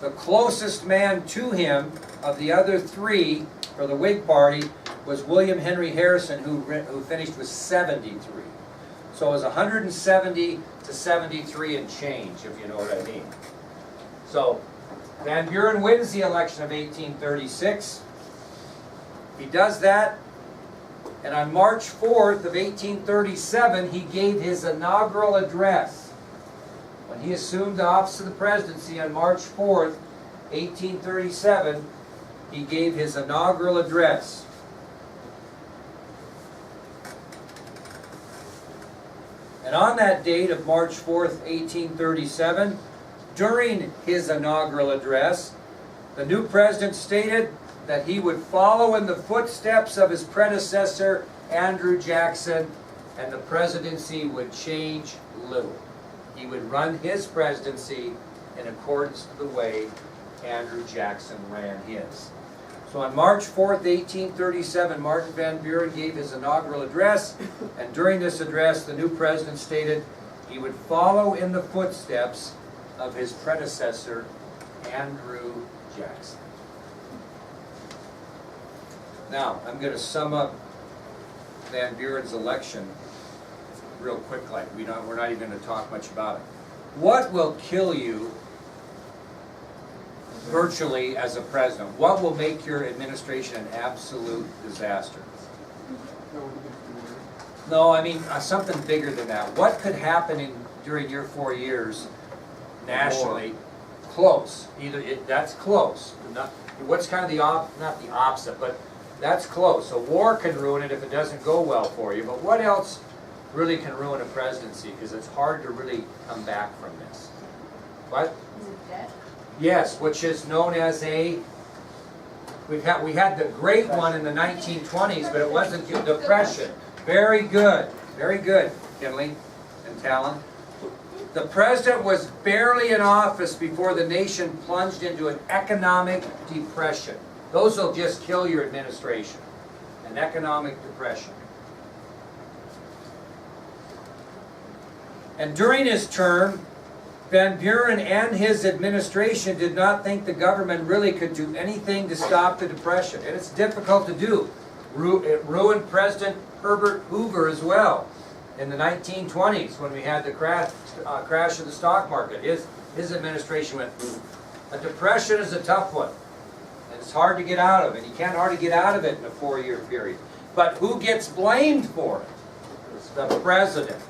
The closest man to him of the other three for the Whig Party was William Henry Harrison, who finished with 73. So it was 170 to 73 and change, if you know what I mean. So Van Buren wins the election of 1836. He does that, and on March 4th of 1837, he gave his inaugural address. When he assumed the office of the presidency on March 4th, 1837, he gave his inaugural address. And on that date of March 4th, 1837, during his inaugural address, the new president stated that he would follow in the footsteps of his predecessor, Andrew Jackson, and the presidency would change little. He would run his presidency in accordance to the way Andrew Jackson ran his. So on March 4th, 1837, Martin Van Buren gave his inaugural address, and during this address, the new president stated he would follow in the footsteps of his predecessor, Andrew Jackson. Now, I'm going to sum up Van Buren's election real quick, like we're not even going to talk much about it. What will kill you virtually as a president? What will make your administration an absolute disaster? No, I mean something bigger than that. What could happen during your 4 years nationally? Close. That's close. What's kind of not the opposite, but that's close. A war can ruin it if it doesn't go well for you. But what else really can ruin a presidency? Because it's hard to really come back from this. What? Is it debt? Yes, which is known as a, we had the great one in the 1920s, but it wasn't depression. Very good, Kinley and Talon. The president was barely in office before the nation plunged into an economic depression. Those will just kill your administration. An economic depression. And during his term, Van Buren and his administration did not think the government really could do anything to stop the depression. And it's difficult to do. It ruined President Herbert Hoover as well in the 1920s when we had the crash of the stock market. His administration went, a depression is a tough one. And it's hard to get out of it. You can't hardly get out of it in a 4-year period. But who gets blamed for it? It's the president.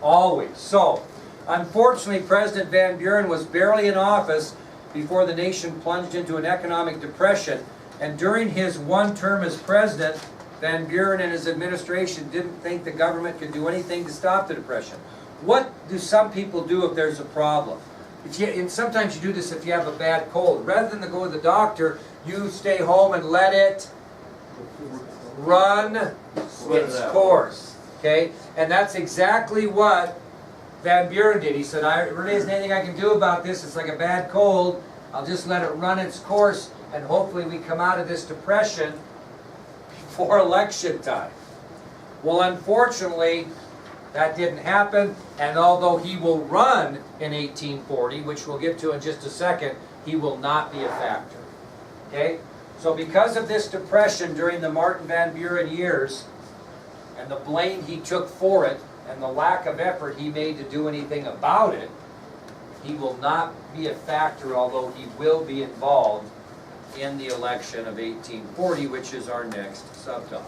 Always. So, unfortunately, President Van Buren was barely in office before the nation plunged into an economic depression. And during his one term as president, Van Buren and his administration didn't think the government could do anything to stop the depression. What do some people do if there's a problem? And sometimes you do this if you have a bad cold. Rather than to go to the doctor, you stay home and let it run its course. Okay? And that's exactly what Van Buren did. He said, there really isn't anything I can do about this. It's like a bad cold. I'll just let it run its course, and hopefully we come out of this depression before election time. Well, unfortunately, that didn't happen, and although he will run in 1840, which we'll get to in just a second, he will not be a factor. Okay? So because of this depression during the Martin Van Buren years, and the blame he took for it, and the lack of effort he made to do anything about it, he will not be a factor, although he will be involved in the election of 1840, which is our next subtopic.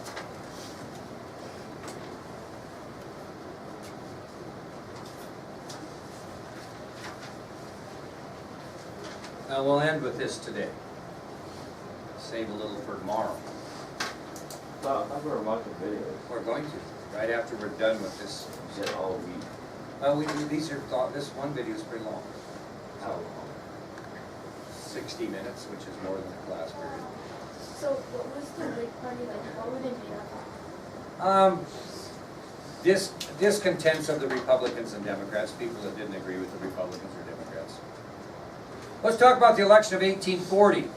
Now we'll end with this today. Save a little for tomorrow. I thought we were watching videos. We're going to, right after we're done with this. You said all week. This one video is pretty long. How long? 60 minutes, which is more than the class period. So what was the Whig Party like? What would it be about? Discontents of the Republicans and Democrats, people that didn't agree with the Republicans or Democrats. Let's talk about the election of 1840.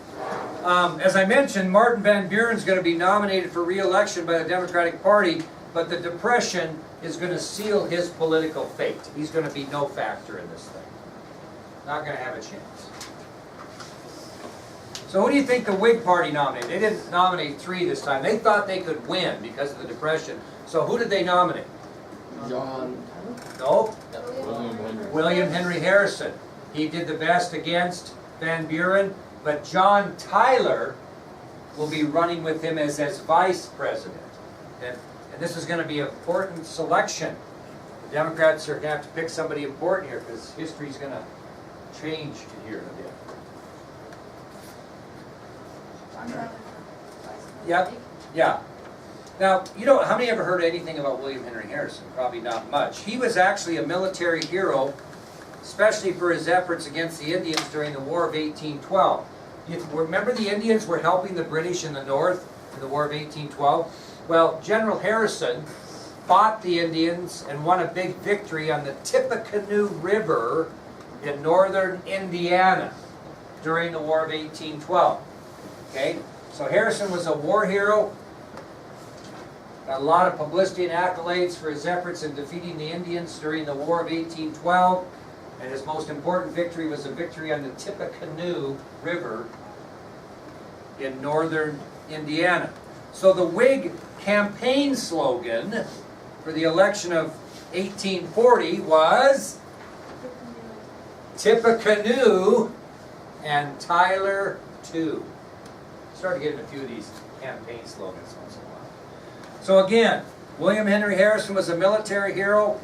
As I mentioned, Martin Van Buren is going to be nominated for re-election by the Democratic Party, but the Depression is going to seal his political fate. He's going to be no factor in this thing. Not going to have a chance. So who do you think the Whig Party nominated? They didn't nominate 3 this time. They thought they could win because of the Depression. So who did they nominate? John. No, William Henry. William Henry Harrison. He did the best against Van Buren, but John Tyler will be running with him as vice president. And this is going to be an important selection. The Democrats are going to have to pick somebody important here because history's going to change here a bit. Yep. Yeah. Now, you know, how many ever heard anything about William Henry Harrison? Probably not much. He was actually a military hero, especially for his efforts against the Indians during the War of 1812. You remember the Indians were helping the British in the North in the War of 1812? Well, General Harrison fought the Indians and won a big victory on the Tippecanoe River in northern Indiana during the War of 1812. Okay? So Harrison was a war hero. Got a lot of publicity and accolades for his efforts in defeating the Indians during the War of 1812. And his most important victory was a victory on the Tippecanoe River in northern Indiana. So the Whig campaign slogan for the election of 1840 was Tippecanoe and Tyler too. Started getting a few of these campaign slogans once in a while. So again, William Henry Harrison was a military hero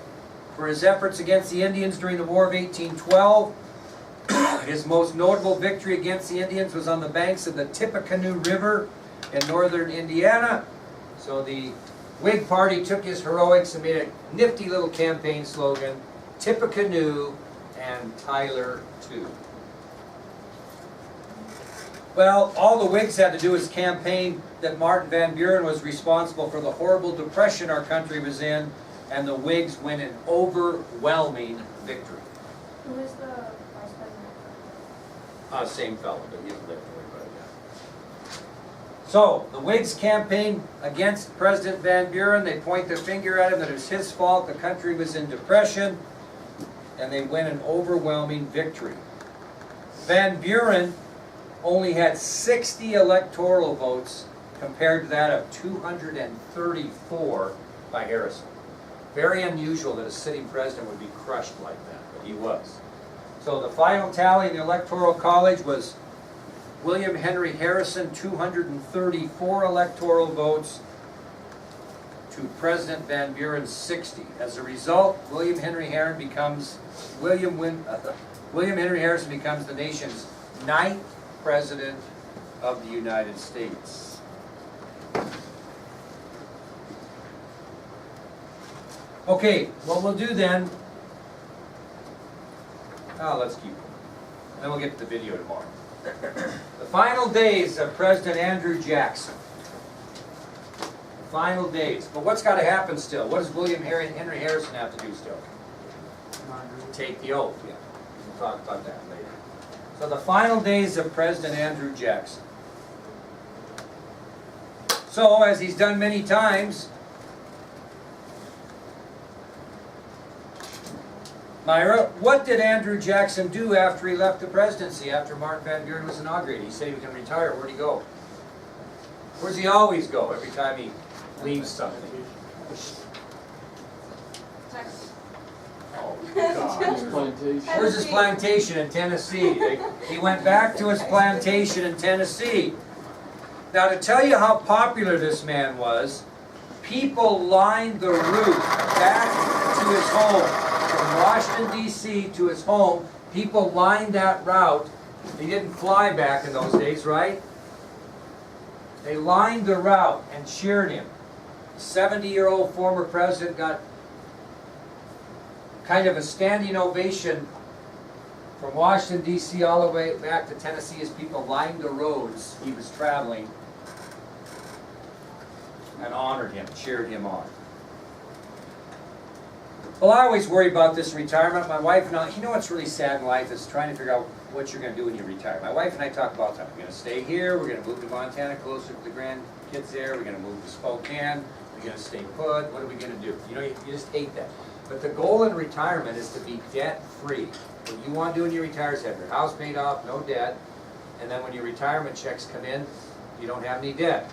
for his efforts against the Indians during the War of 1812. His most notable victory against the Indians was on the banks of the Tippecanoe River in northern Indiana. So the Whig Party took his heroics and made a nifty little campaign slogan, Tippecanoe and Tyler too. Well, all the Whigs had to do was campaign that Martin Van Buren was responsible for the horrible depression our country was in, and the Whigs win an overwhelming victory. Who is the vice president? Same fellow, but he isn't there for everybody yet. So, the Whigs campaign against President Van Buren. They point their finger at him that it was his fault, the country was in depression, and they win an overwhelming victory. Van Buren only had 60 electoral votes compared to that of 234 by Harrison. Very unusual that a sitting president would be crushed like that, but he was. So the final tally in the Electoral College was William Henry Harrison, 234 electoral votes to President Van Buren, 60. As a result, William Henry Harrison becomes the nation's 9th President of the United States. Okay, what we'll do then, let's keep going. Then we'll get to the video tomorrow. The final days of President Andrew Jackson. The final days. But what's got to happen still? What does William Henry Harrison have to do still? Take the oath, yeah. We'll talk about that later. So the final days of President Andrew Jackson. So, as he's done many times, Myra, what did Andrew Jackson do after he left the presidency, after Martin Van Buren was inaugurated? He said he was going to retire. Where'd he go? Where does he always go every time he leaves something? Oh, God. His plantation. Where's his plantation in Tennessee? He went back to his plantation in Tennessee. Now, to tell you how popular this man was, people lined the route back to his home. From Washington, D.C. to his home, people lined that route. He didn't fly back in those days, right? They lined the route and cheered him. The 70-year-old former president got kind of a standing ovation from Washington, D.C. all the way back to Tennessee as people lined the roads he was traveling and honored him, cheered him on. Well, I always worry about this retirement. My wife and I, you know what's really sad in life is trying to figure out what you're going to do when you retire. My wife and I talk about that. We're going to stay here, we're going to move to Montana closer to the grandkids there, we're going to move to Spokane, we're going to stay put, what are we going to do? You know, you just hate that. But the goal in retirement is to be debt-free. What you want to do when you retire is have your house paid off, no debt, and then when your retirement checks come in, you don't have any debt.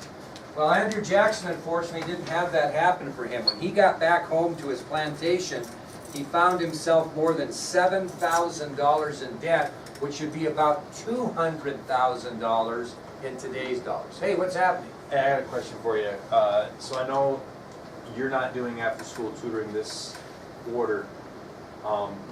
Well, Andrew Jackson unfortunately didn't have that happen for him. When he got back home to his plantation, he found himself more than $7,000 in debt, which would be about $200,000 in today's dollars. Hey, what's happening? Hey, I got a question for you. So I know you're not doing after-school tutoring this quarter.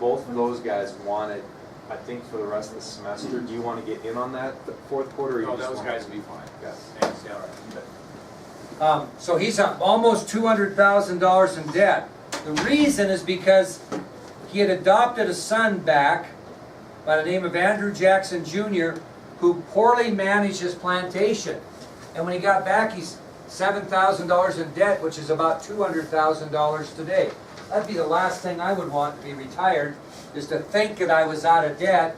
Both of those guys want it, I think, for the rest of the semester. Do you want to get in on that, the fourth quarter? Or you No, just those want- guys will be fine. Yeah. Thanks, yeah, all right. So he's almost $200,000 in debt. The reason is because he had adopted a son back by the name of Andrew Jackson Jr., who poorly managed his plantation. And when he got back, he's $7,000 in debt, which is about $200,000 today. That'd be the last thing I would want to be retired, is to think that I was out of debt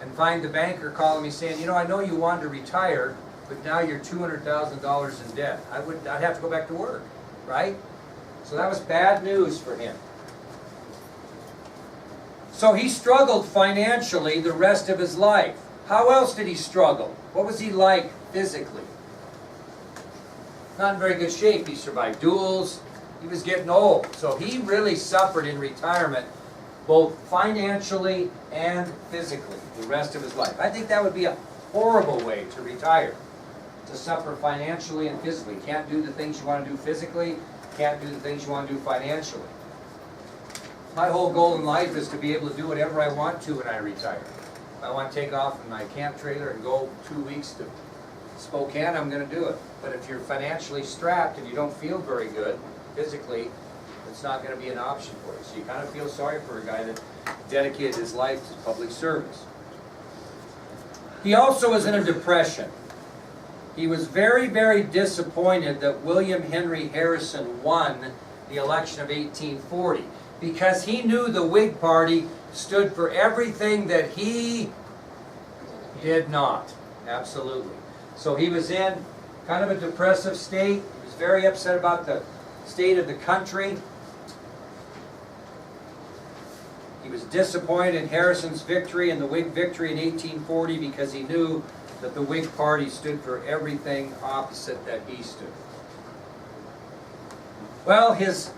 and find the banker calling me saying, you know, I know you wanted to retire, but now you're $200,000 in debt. I'd have to go back to work, right? So that was bad news for him. So he struggled financially the rest of his life. How else did he struggle? What was he like physically? Not in very good shape. He survived duels. He was getting old. So he really suffered in retirement, both financially and physically, the rest of his life. I think that would be a horrible way to retire, to suffer financially and physically. Can't do the things you want to do physically, can't do the things you want to do financially. My whole goal in life is to be able to do whatever I want to when I retire. If I want to take off in my camp trailer and go 2 weeks to Spokane, I'm going to do it. But if you're financially strapped and you don't feel very good physically, it's not going to be an option for you. So you kind of feel sorry for a guy that dedicated his life to public service. He also was in a depression. He was very, very disappointed that William Henry Harrison won the election of 1840, because he knew the Whig Party stood for everything that he did not. Absolutely. So he was in kind of a depressive state. He was very upset about the state of the country. He was disappointed in Harrison's victory and the Whig victory in 1840 because he knew that the Whig Party stood for everything opposite that he stood. Well, his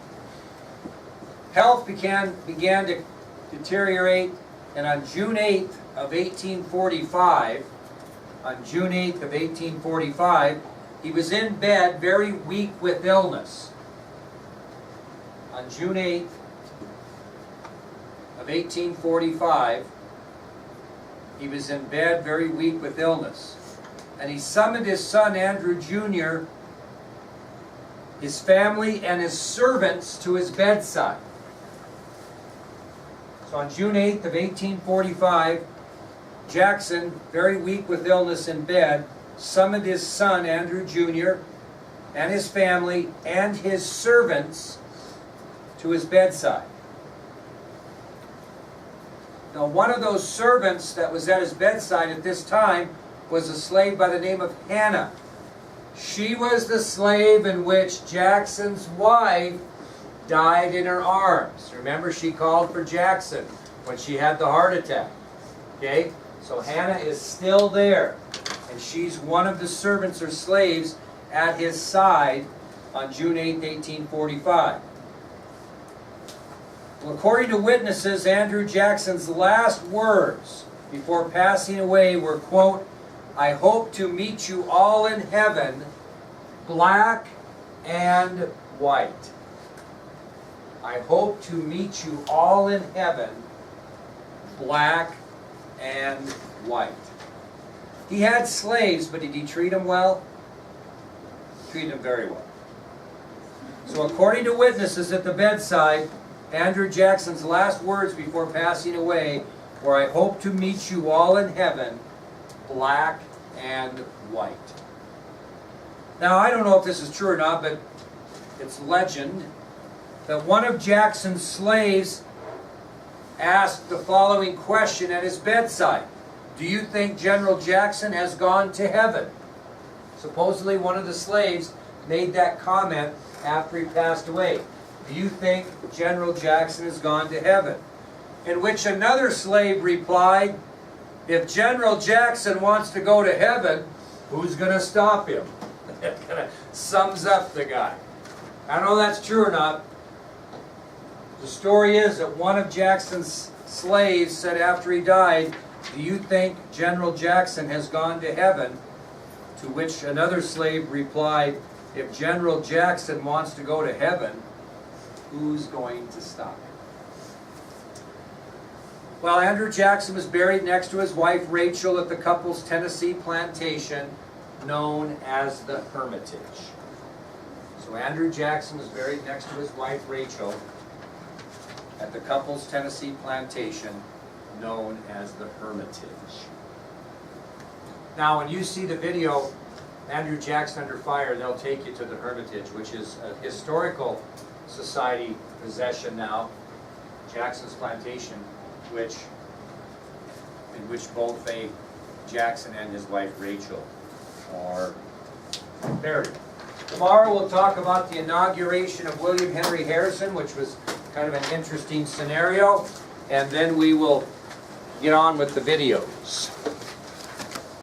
health began to deteriorate, and on June 8th of 1845, he was in bed very weak with illness. On June 8th of 1845, he was in bed very weak with illness. And he summoned his son Andrew Jr., his family, and his servants to his bedside. So on June 8th of 1845, Jackson, very weak with illness in bed, summoned his son Andrew Jr. and his family and his servants to his bedside. Now, one of those servants that was at his bedside at this time was a slave by the name of Hannah. She was the slave in which Jackson's wife died in her arms. Remember, she called for Jackson when she had the heart attack. Okay? So Hannah is still there, and she's one of the servants or slaves at his side on June 8, 1845. Well, according to witnesses, Andrew Jackson's last words before passing away were, quote, "I hope to meet you all in heaven, black and white." I hope to meet you all in heaven, black and white. He had slaves, but did he treat them well? Treated them very well. So according to witnesses at the bedside, Andrew Jackson's last words before passing away were, "I hope to meet you all in heaven, black and white." Now, I don't know if this is true or not, but it's legend that one of Jackson's slaves asked the following question at his bedside: "Do you think General Jackson has gone to heaven?" Supposedly one of the slaves made that comment after he passed away. "Do you think General Jackson has gone to heaven?" In which another slave replied, if General Jackson wants to go to heaven, who's gonna stop him? That kind of sums up the guy. I don't know if that's true or not. The story is that one of Jackson's slaves said after he died, "Do you think General Jackson has gone to heaven?" To which another slave replied, "If General Jackson wants to go to heaven, who's going to stop him?" Well, Andrew Jackson was buried next to his wife Rachel at the couple's Tennessee plantation known as the Hermitage. So Andrew Jackson was buried next to his wife Rachel at the couple's Tennessee plantation known as the Hermitage. Now, when you see the video, Andrew Jackson Under Fire, they'll take you to the Hermitage, which is a historical society possession now, Jackson's Plantation, in which both Jackson and his wife Rachel are buried. Tomorrow we'll talk about the inauguration of William Henry Harrison, which was kind of an interesting scenario, and then we will get on with the videos.